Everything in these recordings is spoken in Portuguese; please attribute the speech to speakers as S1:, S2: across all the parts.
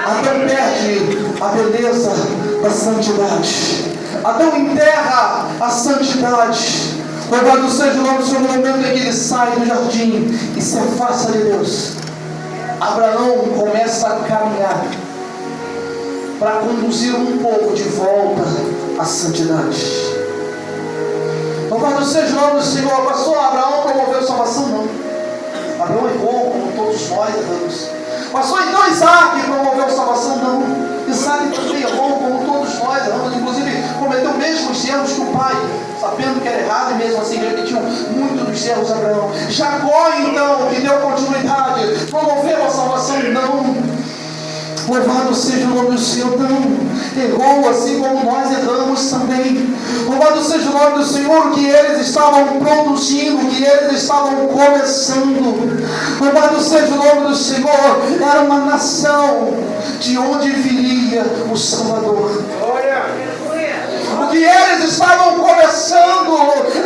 S1: Adão perde a beleza da santidade. Adão enterra a santidade. Louvado seja o nome do Senhor. No momento em que ele sai do jardim e se afasta de Deus, Abraão começa a caminhar para conduzir um povo de volta à santidade. Louvado seja o nome do Senhor. Pastor, Abraão promoveu salvação? Não. Abraão errou, como todos nós erramos. Pastor, então Isaac promoveu salvação? Não. Isaac também errou, como todos nós erramos. Inclusive cometeu os mesmos erros que o pai, sabendo que era errado, e mesmo assim repetiu muito dos erros de Abraão. Jacó, então, que deu continuidade, promoveu a salvação? Não. Louvado seja o nome do Senhor. Não, errou assim como nós erramos também. Louvado seja o nome do Senhor. O que eles estavam produzindo, o que eles estavam começando, louvado seja o nome do Senhor, era uma nação de onde viria o Salvador. O que eles estavam começando,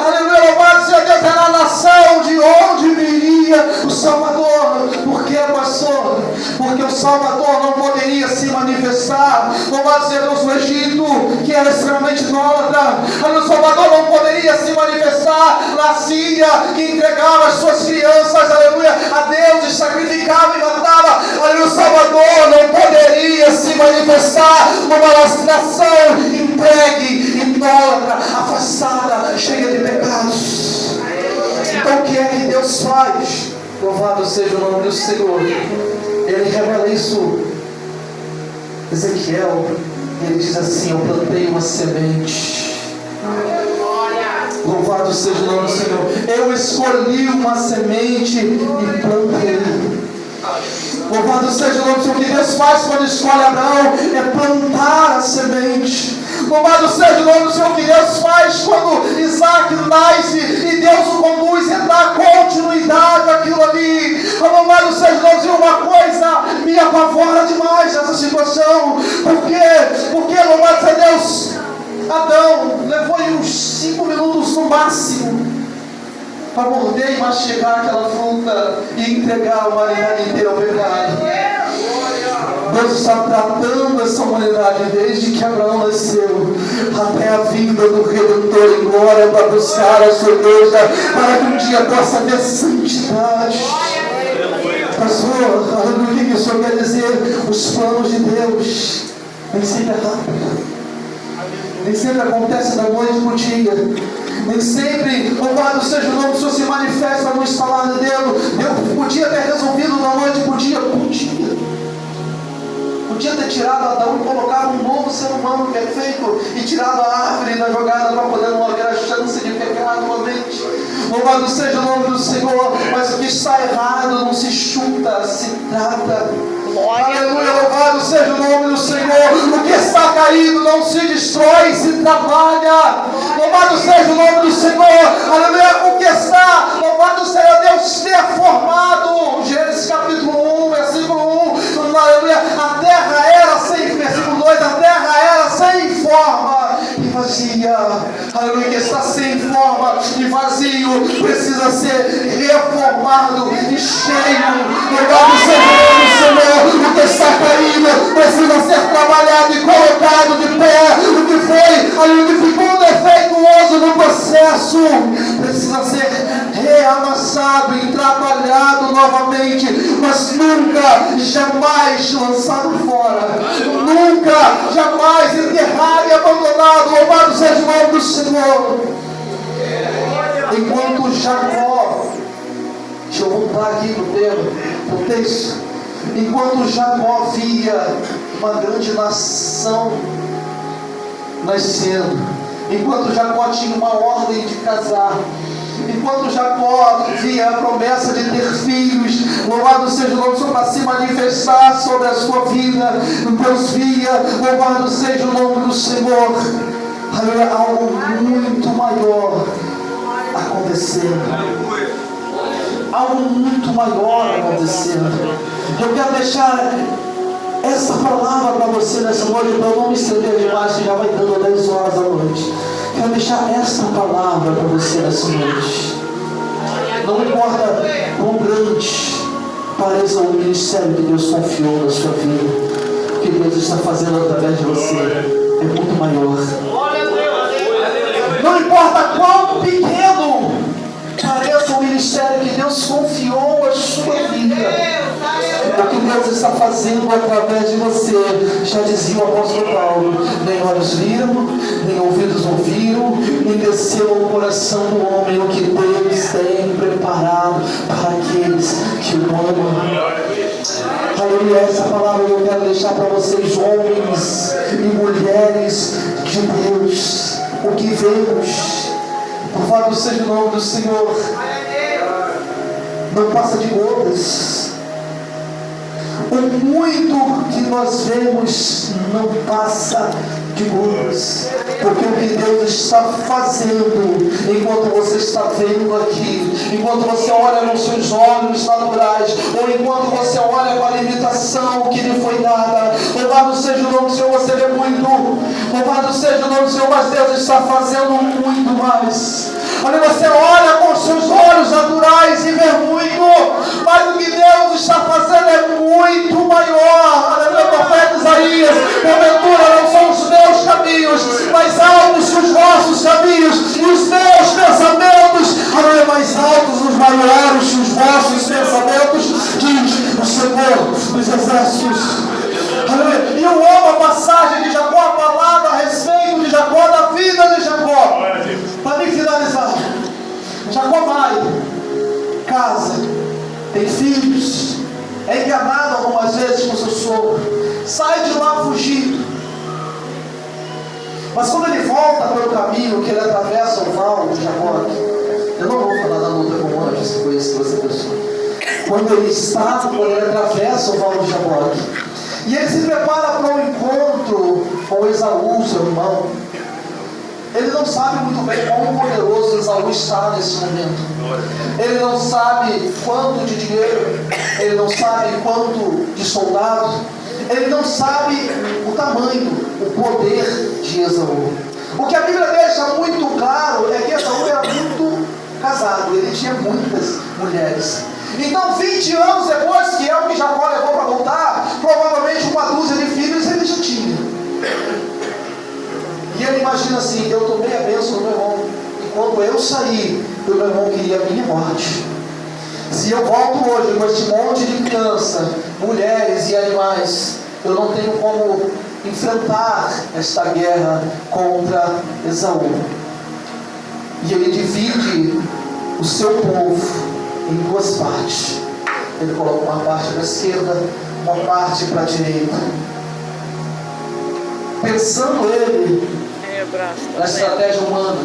S1: aleluia, louvado seja Deus, era a nação de onde viria o Salvador. Por quê, pastor? Porque o Salvador não poderia se manifestar, louvado seja Deus, no Egito, que era extremamente idólatra. O Salvador não poderia se manifestar na Síria, que entregava as suas crianças, aleluia, a Deus, e sacrificava e matava. Aleluia, o Salvador não poderia se manifestar numa nação entregue, idólatra, afastada, cheia de pecados. Então o que é que Deus faz? Louvado seja o nome do Senhor. Ele revela isso, Ezequiel, ele diz assim: eu plantei uma semente. Louvado seja o nome do Senhor. Eu escolhi uma semente e plantei. Louvado seja o nome do Senhor. O que Deus faz quando escolhe Abraão é plantar a semente. Louvado seja o nome do Senhor. O que Deus faz quando Isaac nasce e Deus o conduz e dá continuidade àquilo ali. Louvado seja o nome do Senhor. Uma coisa me apavora demais essa situação. Por quê? Porque, louvado seja Deus, Adão levou uns 5 minutos no máximo para morder e mastigar aquela fruta e entregar a humanidade inteira ao pecado. Deus está tratando essa humanidade desde que Abraão nasceu até a vinda do Redentor em glória para buscar a sua igreja, para que um dia possa ter santidade. Pastor, aleluia, o que isso quer dizer? Os planos de Deus nem sempre é rápido, nem sempre acontece da noite para o dia. Nem sempre, louvado seja o nome do Senhor, se manifesta no estalar de Deus. Deus podia ter resolvido da noite para o dia. Podia ter tirado Adão e colocado um novo ser humano perfeito e tirado a árvore da jogada para poder não haver a chance de pecar novamente. Louvado seja o nome do Senhor. Mas o que está errado não se chuta, se trata. Aleluia, louvado seja o nome do Senhor. O que está caído não se destrói, se trabalha. Louvado seja o nome do Senhor. Aleluia, o que está, louvado seja Deus, deformado. Gênesis capítulo 1, versículo 1. Aleluia, a terra era sem, versículo 2, a terra era sem forma e vazia. Aleluia, que está sem forma e vazio precisa ser reformado e cheio. Louvado seja o nome do Senhor. O que está caído precisa ser trabalhado e colocado de pé. O que foi, aleluia, que ficou defeituoso no processo precisa ser reamassado e trabalhado novamente, mas nunca, jamais lançado fora, nunca, jamais enterrado e abandonado. Louvado seja o nome do Senhor. Enquanto Jacó, deixa eu voltar aqui pro texto, enquanto Jacó via uma grande nação nascendo, enquanto Jacó tinha uma ordem de casar, enquanto Jacó via a promessa de ter filhos, louvado seja o nome do Senhor, para se manifestar sobre a sua vida, Deus via, louvado seja o nome do Senhor, algo muito maior acontecendo. Algo muito maior acontecendo. Eu quero deixar essa palavra para você nessa noite, para eu não me estender demais, que já vai dando 10 horas da noite. Quero deixar essa palavra para você nessa noite. Não importa quão grande pareça o ministério que Deus confiou na sua vida, está fazendo através de você é muito maior. Não importa quão pequeno pareça o ministério que Deus confiou a sua vida, o que Deus está fazendo através de você, já dizia o apóstolo Paulo, nem olhos viram, nem ouvidos ouviram, nem desceu ao coração do homem o que Deus tem preparado para aqueles que o amam. Aleluia, essa palavra eu quero deixar para vocês, homens e mulheres de Deus. O que vemos, louvado seja o nome do Senhor, não passa de gotas. O muito que nós vemos não passa de gotas, porque o que Deus está fazendo, enquanto você está vendo aqui, enquanto você olha nos seus olhos naturais, ou enquanto você olha com a limitação que lhe foi dada, louvado seja o nome do Senhor, você vê muito, louvado seja o nome do Senhor, mas Deus está fazendo muito mais. Olha, você olha com os seus olhos naturais e vê muito, mas o que Deus está fazendo é muito maior. Aleluia, profeta Isaías, porventura não são os meus caminhos mais altos que os vossos caminhos, e os meus pensamentos, aleluia, mais altos, os maiores que os vossos pensamentos, diz o Senhor dos exércitos. Aleluia. E eu amo a passagem de Jacó, a palavra a respeito de Jacó, da vida de Jacó. Para me finalizar, Jacó vai, casa, tem filhos, é enganado algumas vezes por seu sogro, sai de lá fugido. Mas quando ele volta pelo caminho que ele atravessa o vale de Jaboque, eu não vou falar da luta com o anjo, se foi isso que você pensou. Quando ele atravessa o vale de Jaboque, e ele se prepara para um encontro com Esaú, seu irmão, ele não sabe muito bem quão poderoso Esaú está nesse momento. Ele não sabe quanto de dinheiro, ele não sabe quanto de soldado, ele não sabe o tamanho, o poder de Esaú. O que a Bíblia deixa muito claro é que Esaú era muito casado, ele tinha muitas mulheres. Então 20 anos depois, que é o que Jacó levou para voltar, provavelmente uma dúzia de filhos ele já tinha. E ele imagina assim: eu tomei a bênção do meu irmão, e quando eu sair, o meu irmão queria a minha morte. Se eu volto hoje com este monte de criança, mulheres e animais, eu não tenho como enfrentar esta guerra contra Esaú. E ele divide o seu povo em duas partes. Ele coloca uma parte para a esquerda, uma parte para a direita. Pensando ele na estratégia humana,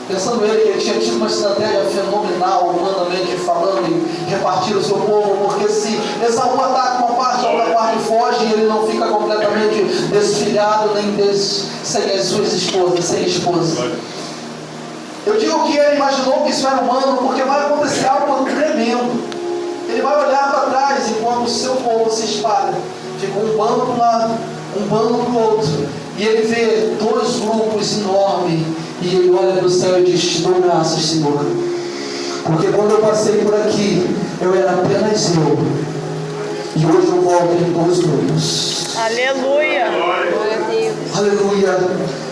S1: pensando ele que ele tinha tido uma estratégia fenomenal, humanamente falando, em repartir o seu povo, porque se Esaú ataca uma parte, a outra parte foge, e ele não fica completamente desfilhado, nem sem as suas esposas, sem esposa. Eu digo que ele imaginou que isso era humano, porque vai acontecer algo tremendo. Ele vai olhar para trás enquanto o seu povo se espalha. Fica um bando para um lado, um bando para o outro. E ele vê dois grupos enormes. E ele olha para o céu e diz: te dou graças, Senhor. Porque quando eu passei por aqui, eu era apenas eu. E hoje eu volto em dois grupos.
S2: Aleluia.
S1: Aleluia.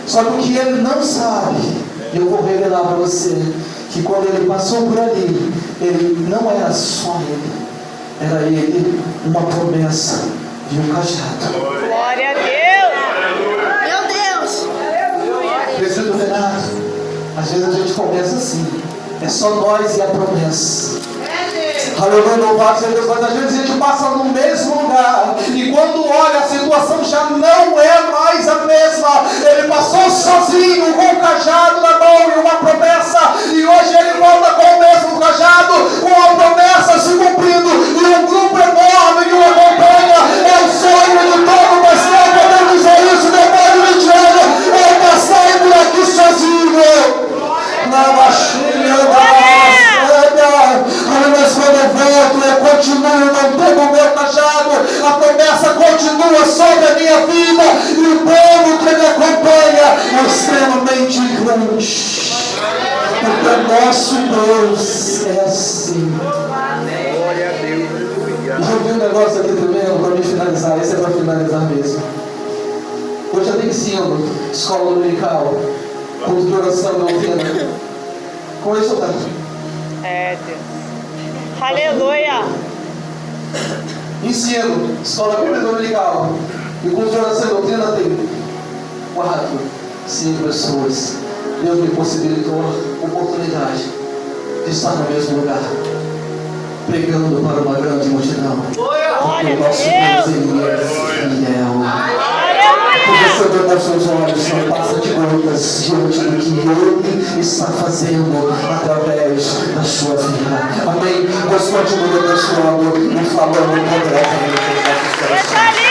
S1: Só que o que ele não sabe, eu vou revelar para você, que quando ele passou por ali, ele não era só ele, era ele, uma promessa e um cajado.
S2: Glória a Deus. Meu Deus.
S1: Presbítero Renato, às vezes a gente começa assim, é só nós e a promessa. Aleluia, louvado seja Deus. Mas às vezes a gente passa no mesmo lugar, e quando olha, a situação já não é mais a mesma. Ele passou sozinho, com o cajado na mão e uma promessa, e hoje ele volta com o mesmo cajado, com a promessa se cumprindo, e um grupo enorme que o acompanha. É o sonho de todo pastor, podemos dizer isso depois de 20 anos. Eu passei por aqui sozinho. Na baixinha da mas quando eu volto, eu continuo, não pego o meu cajado, a promessa continua sobre a minha vida, e o povo que me acompanha é extremamente grande, porque nosso Deus é assim. Glória a Deus. E eu vi um negócio aqui também, para me finalizar, esse é para finalizar mesmo. Hoje eu tenho ensino, escola dominical, culto de oração e doutrina. Com isso, tá?
S2: É, Deus. Aleluia.
S1: Ensino, escola bíblica dominical e culto de oração e doutrina tem 4, 5 pessoas. Deus me possibilitou a oportunidade de estar no mesmo lugar, pregando para uma grande multidão. Porque o nosso Deus, Ele é fiel. Porque Senhor, os seus olhos não passa de gotas diante do que Ele está fazendo através da sua vida. Amém? Deus continua abençoando e falando poderosamente aos nossos corações.